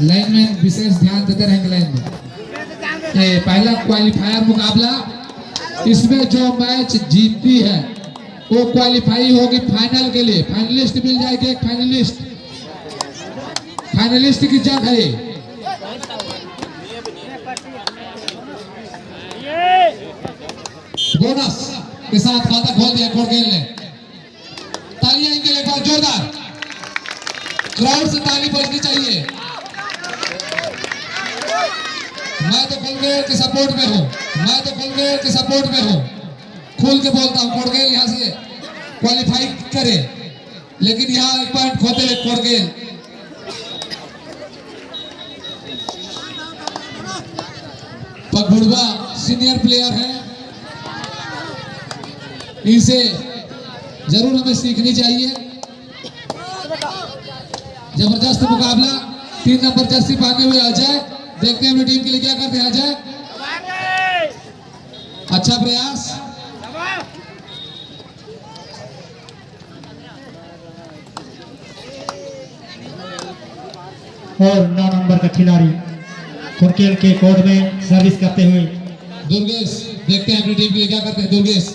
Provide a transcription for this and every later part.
Line में विशेष ध्यान देते रहेंगे। लाइन में पहला क्वालिफायर मुकाबला, इसमें जो मैच जीतती है वो क्वालिफाई होगी फाइनल के लिए। फाइनलिस्ट मिल जाएगी, एक फाइनलिस्ट की जगह है। बोनस के साथ खाता खोल दिया कोडगेल ने। तालियां इनके लिए एक बार जोरदार, क्राउड से ताली बजनी चाहिए। मैं तो कोडगेल के सपोर्ट में हूं, खुल के बोलता हूं। कोडगेल यहां से क्वालिफाई करे, लेकिन यहां एक पॉइंट खोते हुए कोडगेल। पगबुड़वा सीनियर प्लेयर है, इनसे जरूर हमें सीखनी चाहिए। जबरदस्त मुकाबला, 3 नंबर जर्सी पहने हुए अजय, देखते हैं अपनी टीम के लिए क्या करते हैं अजय। अच्छा प्रयास, और 9 नंबर का खिलाड़ी कोडगेल के कोर्ट में सर्विस करते हुए दुर्गेश, देखते हैं अपनी टीम के लिए क्या करते हैं दुर्गेश,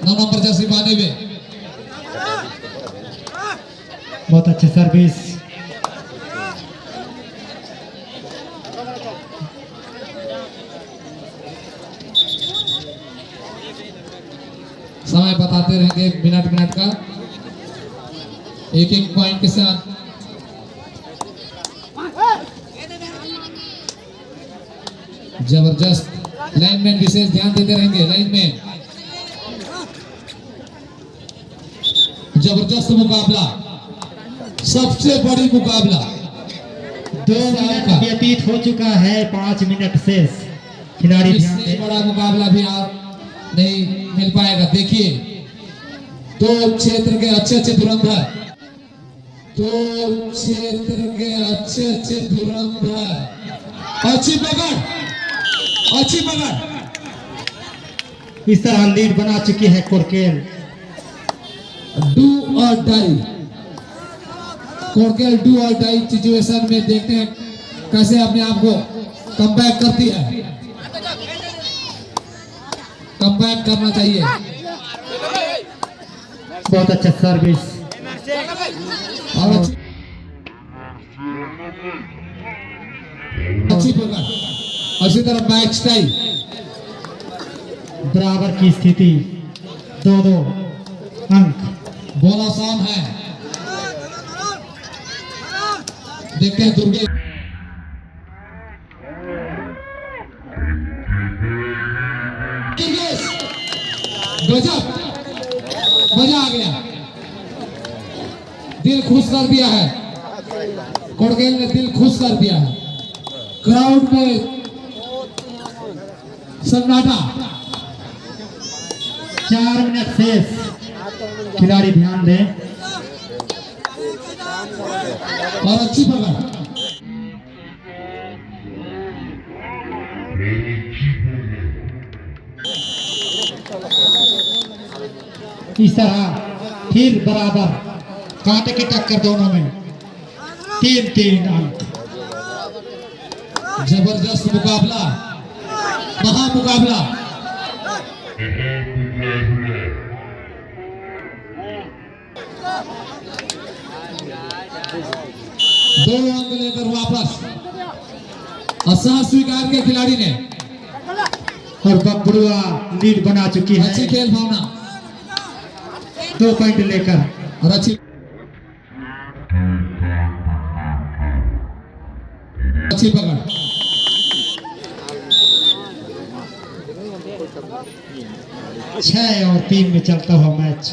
9 नंबर जर्सी पहने हुए। बहुत अच्छे सर्विस। समय बताते रहेंगे, मिनट का एक पॉइंट के साथ। जबरदस्त, लाइनमैन विशेष ध्यान देते रहेंगे। लाइनमैन, जबरदस्त मुकाबला, सबसे बड़ी मुकाबला। 2 मिनट व्यतीत हो चुका है, 5 मिनट शेष। खिलाड़ी ध्यान इससे दें। बड़ा मुकाबला भी आप नहीं मिल पाएगा। देखिए, 2 क्षेत्र के अच्छे धुरंधर, 2 क्षेत्र के अच्छे धुरंधर। अच्छी पकड़, इस तरह लीड बना चुकी है कोडगेल। डू और डाई, कोडगेल डू और डाई सिचुएशन में देखते हैं कैसे अपने आप को कमबैक करती है। कमबैक करना चाहिए। बहुत अच्छा सर्विस। और अच्छी पकड़, इसी तरह मैच टाई, बराबर की स्थिति, 2-2 अंक। बोनस ऑन है। देखते हैं दुर्गे, गजब, मजा आ गया, दिल खुश कर दिया है। कोडगेल ने दिल खुश कर दिया है। क्राउड में सन्नाटा। 4 मिनट शेष। खिलाड़ी ध्यान दें। और अच्छी पकड़, इस तरह फिर बराबर, कांटे की टक्कर दोनों में। 3-3 अंक। जबरदस्त मुकाबला, महामुकाबला। 2 अंक लेकर वापस, असह स्वीकार के खिलाड़ी ने। और बगबुड़वा लीड बना चुकी है, अच्छी खेल भावना, 2 पॉइंट लेकर। और अच्छी पकड़। 6 और 3 में चलता हुआ मैच।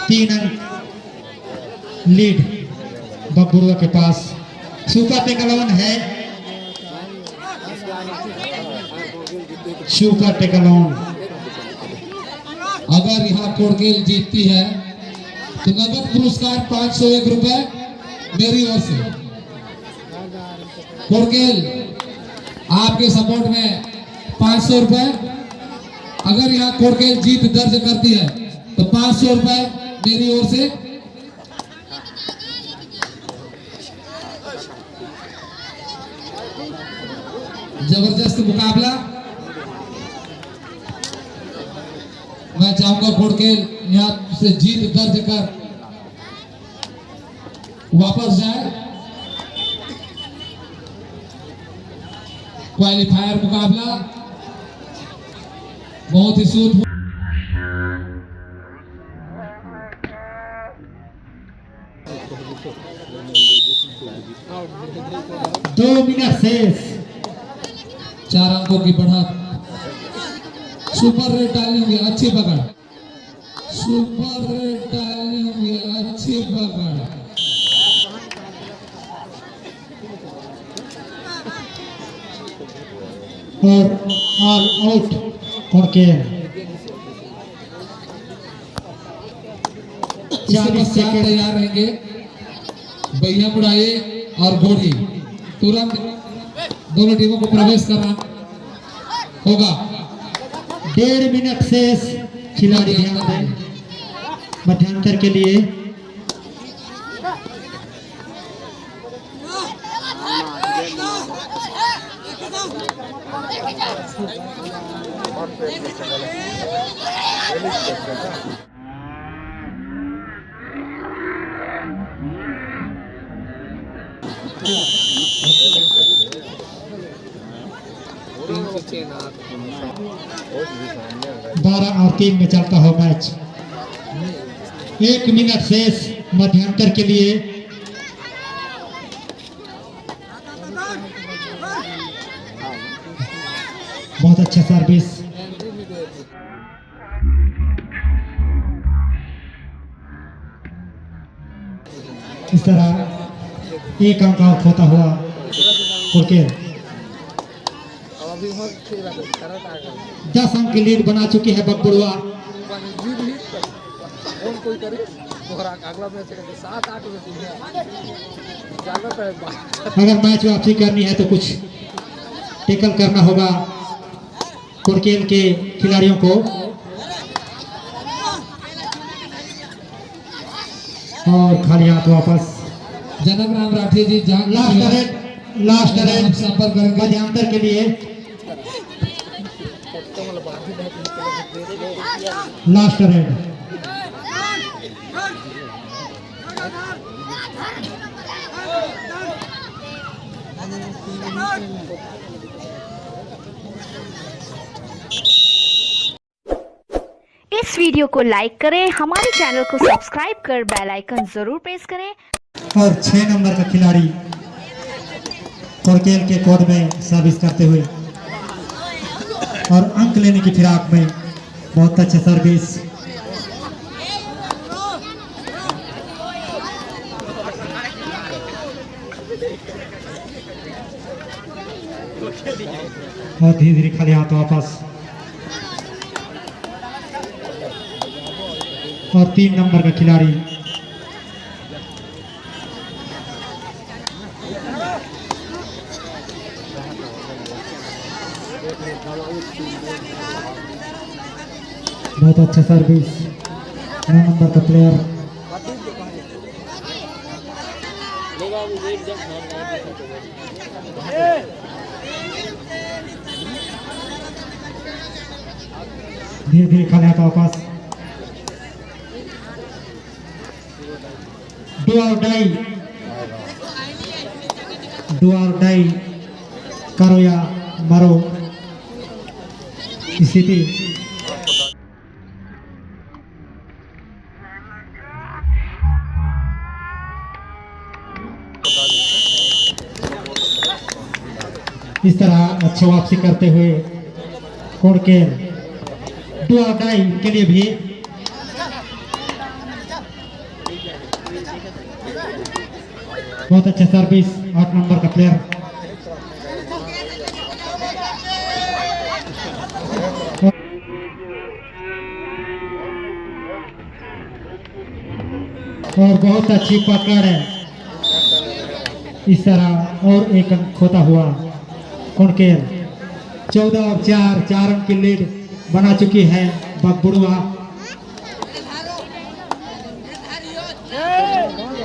3 अंक लीड बगबुड़वा के पास। सुपर टेकलॉन है, सुपर टेकलॉन। अगर यहाँ कोडगेल जीतती है तो नगद पुरस्कार 501 रुपए मेरी ओर से। कोडगेल आपके सपोर्ट में 500 रुपए। अगर यहाँ कोडगेल जीत दर्ज करती है तो 500 रुपए मेरी ओर से। जबरदस्त मुकाबला। मैं चाहूंगा कोड़केल यहाँ से जीत दर्ज कर वापस जाए। क्वालिफायर मुकाबला बहुत ही सूट। 2 मिनट शेष। 4 अंकों की बढ़त। सुपर रेड डालनी होगी, अच्छी पकड़। सुपर रेड डालनी होगी, अच्छी पकड़। और ऑल आउट कोड़केल। इसके पश्चात तैयार रहेंगे भैया मुड़ाए और गोढ़ी। तुरंत दोनों टीमों को प्रवेश करना होगा। 1.5 मिनट शेष। खिलाड़ी ध्यान दें मध्यांतर के लिए। बारह और 3 में चलता हो मैच। 1 मिनट शेष मध्यांतर के लिए। बहुत अच्छा सर्विस। इस तरह 1 अंक आउट होता हुआ कोड़केल 10 अंक की लीड बना चुकी है बकबुड़वा। अगर मैच वापसी करनी है तो कुछ टेकल करना होगा कोड़केल के खिलाड़ियों को। और खाली हाथ वापस। जनक राम राठी जी लास्ट रेड संपर्क करेंगे मध्यांतर के लिए। Last red. इस वीडियो को लाइक करें, हमारे चैनल को सब्सक्राइब कर बेल आइकन जरूर प्रेस करें। और 6 नंबर का खिलाड़ी कोड़केल के कोड में सर्विस करते हुए और अंक लेने की फिराक में बहुत अच्छा सर्विस। और धीरे धीरे खाली हाथ वापस। और 3 नंबर का खिलाड़ी बहुत अच्छा सर्विस। 9 नंबर का प्लेयर धीरे धीरे खाली हाथ वापस। डू और डाई करो या मरो स्थिति। इस तरह अच्छे वापसी करते हुए कोड़केल डू और डाई के लिए भी बहुत अच्छा सर्विस। 8 नंबर का प्लेयर और बहुत अच्छी पकड़ है। इस तरह और 1 अंक खोता हुआ कोड़केल 14 और 4 अंक की लीड बना चुकी है बकबुड़वा।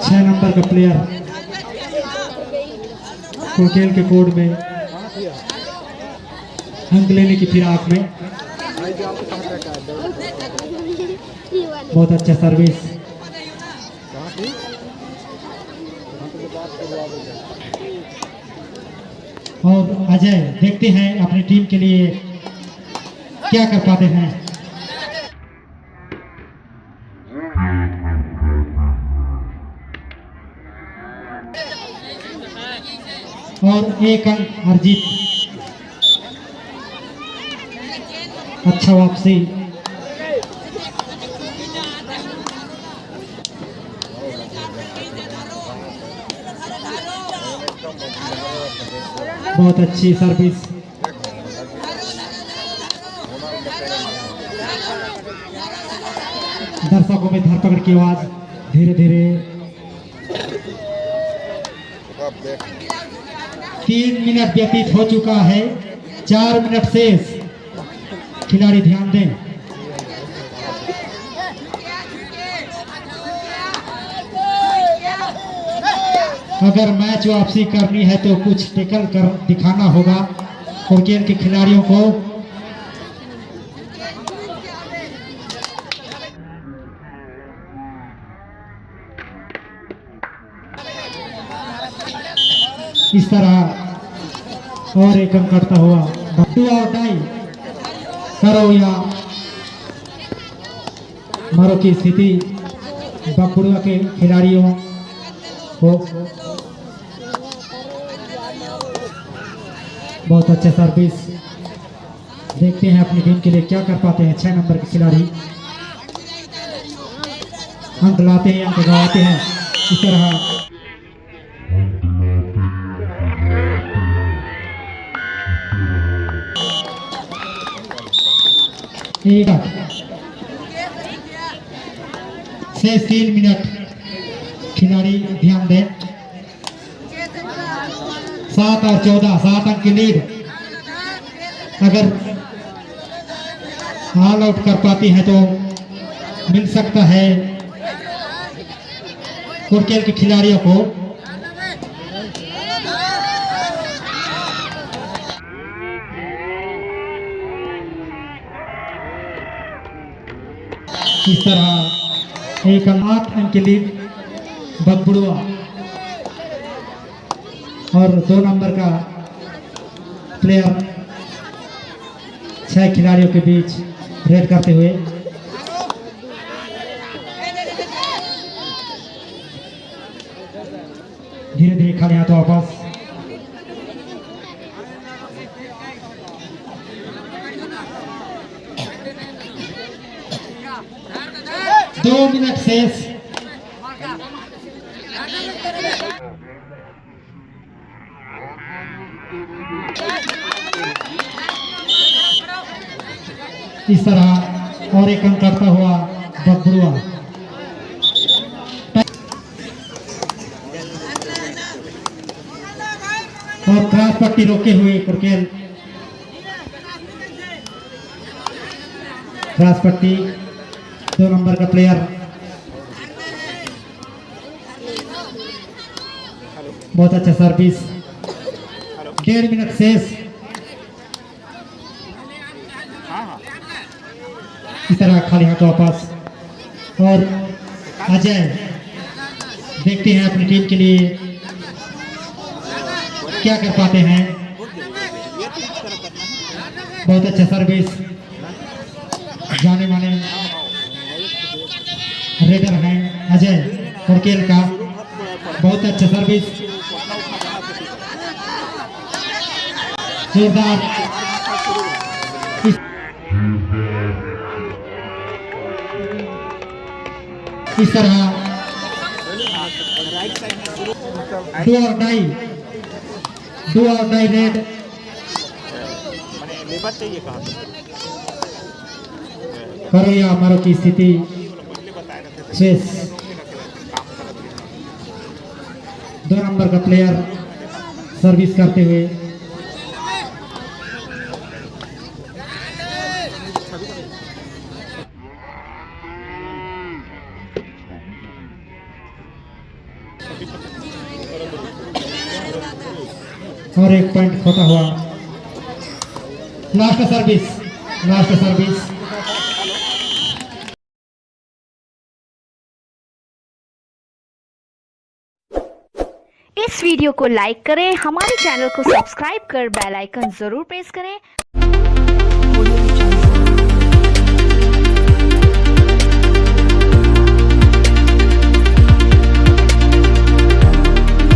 6 नंबर का प्लेयर कोड़केल के कोड में अंक लेने की फिराक में। बहुत अच्छा सर्विस। और अजय देखते हैं अपनी टीम के लिए क्या कर पाते हैं। और एक अंक अर्जित। अच्छा वापसी। बहुत अच्छी सर्विस। दर्शकों में धरपकड़ की आवाज धीरे धीरे। 3 मिनट व्यतीत हो चुका है, 4 मिनट शेष। खिलाड़ी ध्यान दें। अगर मैच वापसी करनी है तो कुछ टेकल कर दिखाना होगा कुर्केल के खिलाड़ियों को। इस तरह और एक अंक करता हुआ डू और डाई करो या मरो की स्थिति बकड़ुआ के खिलाड़ियों को। बहुत अच्छा सर्विस। देखते हैं अपनी टीम के लिए क्या कर पाते हैं 6 नंबर के खिलाड़ी। अंक लाते हैं, अंक गवाते हैं। इस तरह शेष 3 मिनट। खिलाड़ी ध्यान दें। 7 और 14, 7 अंक की लीड। अगर ऑल आउट कर पाती है तो मिल सकता है कुर्केल के खिलाड़ियों को। इस तरह एक 8 अंक की लीड बकबुड़ुआ और 2 नंबर का प्लेयर 6 खिलाड़ियों के बीच रेड करते हुए। धीरे धीरे खाली हाथों वापस। दो मिनट शेष। इस तरह और एक अंक करता हुआ बकबुड़ुआ। और क्रॉस पट्टी रोके हुए कुर्केल। क्रॉस पट्टी 2 नंबर का प्लेयर। बहुत अच्छा सर्विस। 1.5 मिनट शेष। इस तरह खाली हाथों वापस। और अजय देखते हैं अपनी टीम के लिए क्या कर पाते हैं। बहुत अच्छा सर्विस। जाने माने रेडर हैं अजय कुर्केल का। बहुत अच्छा सर्विस। जोरदार। इस तरह डू और डाई रेड। करो या मरो की स्थिति शेष। 2 नंबर का प्लेयर सर्विस करते हुए। और एक पॉइंट खोता हुआ लास्ट सर्विस, लास्ट सर्विस। इस वीडियो को लाइक करें, हमारे चैनल को सब्सक्राइब कर बेल आइकन जरूर प्रेस करें।